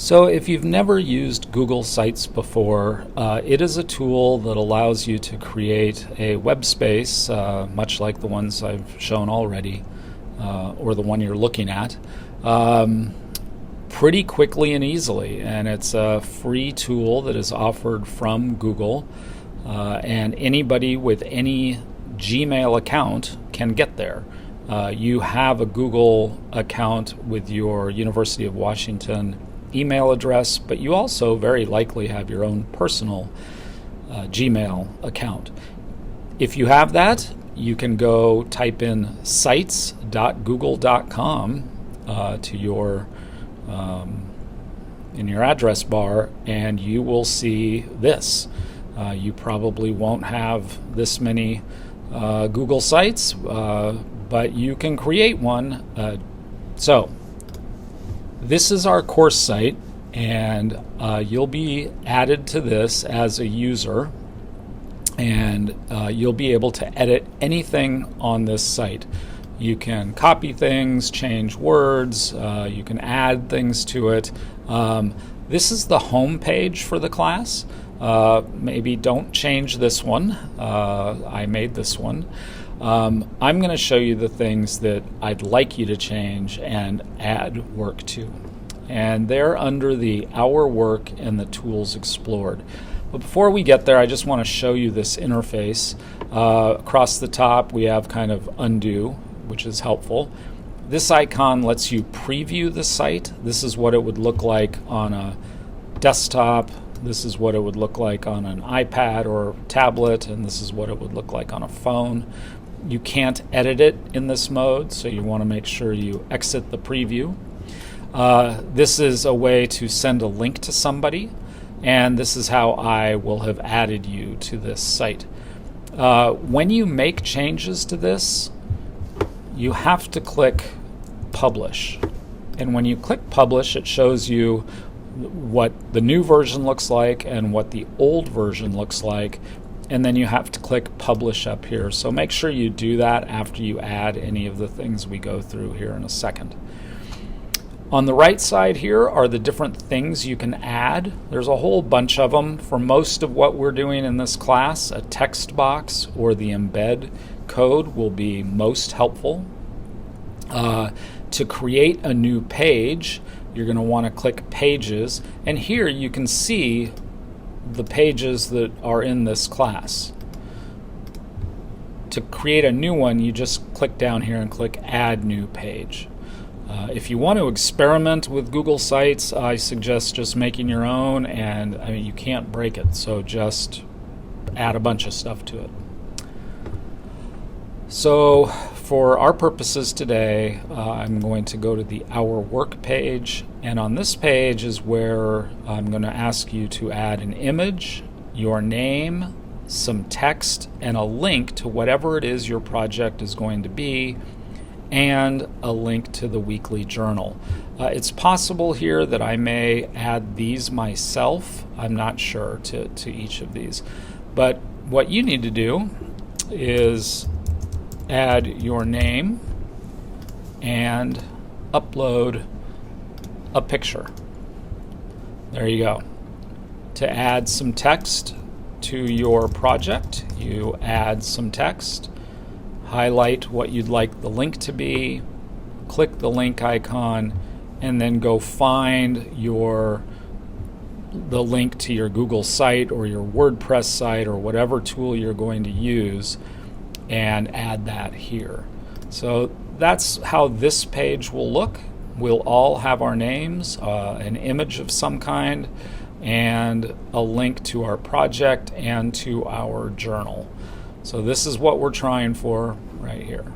So if you've never used Google Sites before, it is a tool that allows you to create a web space, much like the ones I've shown already, or the one you're looking at, pretty quickly and easily. And it's a free tool that is offered from Google, and anybody with any Gmail account can get there. You have a Google account with your University of Washington email address, but you also very likely have your own personal Gmail account. If you have that, you can go type in sites.google.com to your in your address bar, and you will see this. You probably won't have this many Google Sites, but you can create one. So this is our course site, and you'll be added to this as a user, and you'll be able to edit anything on this site. You can copy things, change words, you can add things to it. This is the home page for the class. Maybe don't change this one. I made this one. I'm going to show you the things that I'd like you to change and add work to. And they're under the Our Work and the Tools Explored. But before we get there, I just want to show you this interface. Across the top, we have kind of undo, which is helpful. This icon lets you preview the site. This is what it would look like on a desktop. This is what it would look like on an iPad or tablet, and this is what it would look like on a phone. You can't edit it in this mode, so you want to make sure you exit the preview. This is a way to send a link to somebody, and this is how I will have added you to this site. When you make changes to this, you have to click Publish. And when you click Publish, it shows you what the new version looks like and what the old version looks like, and then you have to click Publish up here. So make sure you do that after you add any of the things we go through here in a second. On the right side here are the different things you can add. There's a whole bunch of them. For most of what we're doing in this class, a text box or the embed code will be most helpful. To create a new page, you're going to want to click Pages, and here you can see the pages that are in this class. To create a new one, you just click down here and click Add New Page. If you want to experiment with Google Sites, I suggest just making your own, and I mean, you can't break it, so just add a bunch of stuff to it. So for our purposes today, I'm going to go to the Our Work page, and on this page is where I'm going to ask you to add an image, your name, some text, and a link to whatever it is your project is going to be, and a link to the weekly journal. It's possible here that I may add these myself. I'm not sure to each of these. But what you need to do is add your name and upload a picture. There you go. To add some text to your project, you add some text, highlight what you'd like the link to be, click the link icon, and then go find the link to your Google site or your WordPress site or whatever tool you're going to use, and add that here. So that's how this page will look. We'll all have our names, an image of some kind, and a link to our project and to our journal. So this is what we're trying for right here.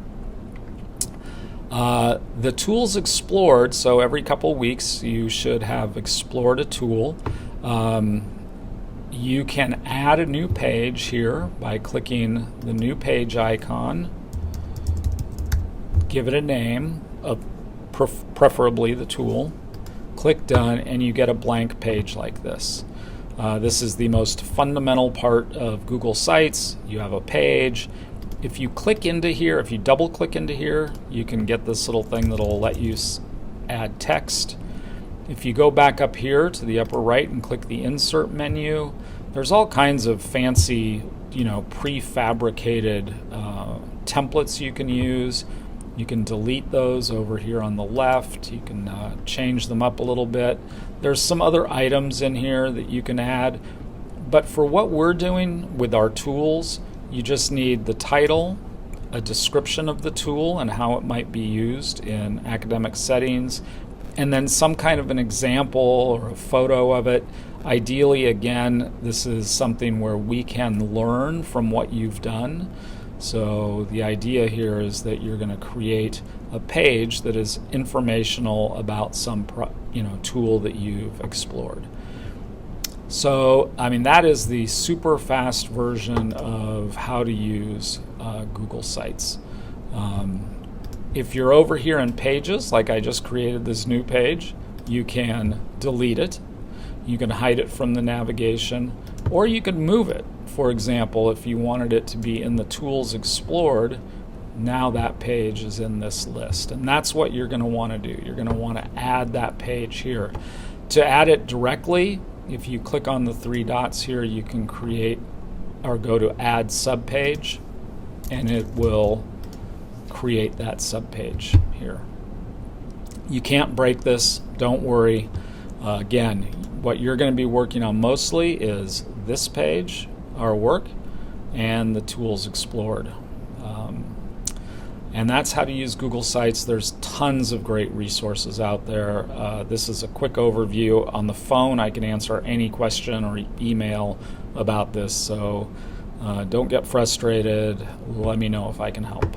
The tools explored, so every couple weeks you should have explored a tool. You can add a new page here by clicking the new page icon, give it a name, preferably the tool, click Done, and you get a blank page like this. This is the most fundamental part of Google Sites. You have a page. If you click into here, if you double click into here, you can get this little thing that'll let you add text. If you go back up here to the upper right and click the Insert menu, there's all kinds of fancy, prefabricated templates you can use. You can delete those over here on the left. You can change them up a little bit. There's some other items in here that you can add. But for what we're doing with our tools, you just need the title, a description of the tool and how it might be used in academic settings, and then some kind of an example or a photo of it. Ideally, again, this is something where we can learn from what you've done. So the idea here is that you're going to create a page that is informational about some tool that you've explored. So, that is the super fast version of how to use Google Sites. If you're over here in Pages, like I just created this new page, you can delete it. You can hide it from the navigation, or you can move it. For example, if you wanted it to be in the Tools Explored, now that page is in this list. And that's what you're going to want to do. You're going to want to add that page here. To add it directly, if you click on the three dots here, you can create or go to Add Subpage, and it will create that subpage here. You can't break this, don't worry. Again, what you're going to be working on mostly is this page, our work, and the Tools Explored. And that's how to use Google Sites. There's tons of great resources out there. This is a quick overview. On the phone, I can answer any question or email about this, so don't get frustrated. Let me know if I can help.